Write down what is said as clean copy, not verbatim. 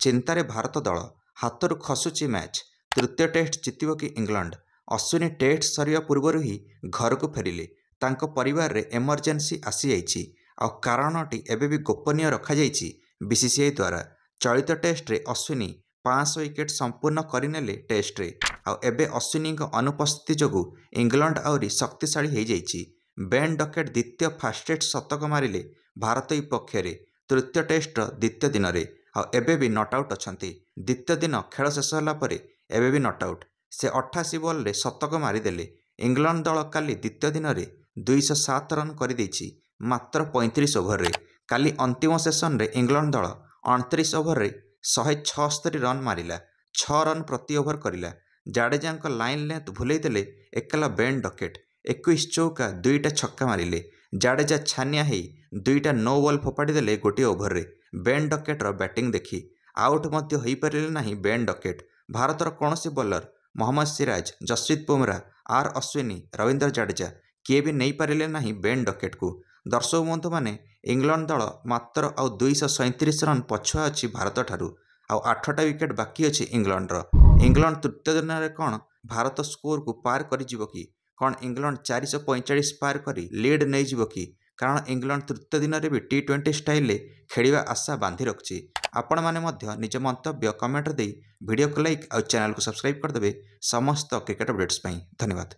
चिंतारे भारत दल हाथरू खसुची मैच तृतीय टेस्ट जितिबो कि इंग्लैंड। अश्विनी टेस्ट सरिया पूर्व ही घर को फेरिले। तांको परिवार रे एमरजेंसी आसी जाइछि आ कारणटी एबे भी गोपनीय रखा जाइछि बीसीसीआई द्वारा। चलित टेस्ट रे अश्विनी 500 विकेट संपूर्ण करनेले टेस्ट रे एबे अश्विनी अनुपस्थिति जोगु इंग्लैंड आहरी शक्तिशाली हो जाइछि। बेन डकेट द्वितीय फास्टेस्ट शतक मारिले भारत विपक्ष तृतीय टेस्ट द्वितीय दिन में एबे भी नट आउट अछंती। द्वितीय दिन खेल शेष होला परे एबे भी नट आउट। से 88 बॉल रे शतक मारिदेले। इंग्लैंड दल काली द्वितीय दिन में 207 रन कर मात्र 35 ओभर रे। काली अंतिम सेसन रे इंग्लैंड दल 29 ओभर रे 176 रन मारिला, 6 रन प्रति ओभर करिला। जाडेजा लाइन लेंथ भूलेई देले एकला बेन डकेट। 21 चौका 2टा छक्का मारिले। जाडेजा छानिया ही 2टा नो बॉल फोपाड़ी देले गोटे ओभर रे। बेन डकेटर बैटिंग देखी आउट मध्य होई परिले नाही बेन डकेट। भारतर कौनसी बॉलर मोहम्मद सिराज, जसप्रीत बुमराह, आर अश्विनी, रविंद्र जाडेजा किए भी नहीं पारिले नाही बेन डकेट को। दर्शक बंधु माने इंग्लैंड दल मात्र 237 रन पछुआ अच्छी भारत ठारू। 8टा विकेट बाकी अच्छी इंग्लैंडर। इंग्लैंड तृतीय दिन में कौन भारत स्कोर को पार कर कि कौन इंग्लैंड 445 पार करी लीड नहीं जीव कि? कारण इंग्लैंड तृतीय दिन में भी T20 स्टाइल खेलिया आशा बांधि रखिछि। आपण माने मध्य निज मंतव्य कमेंट दे वीडियो को लाइक और चैनल को सब्सक्राइब करदेवे समस्त क्रिकेट अपडेट्स। धन्यवाद।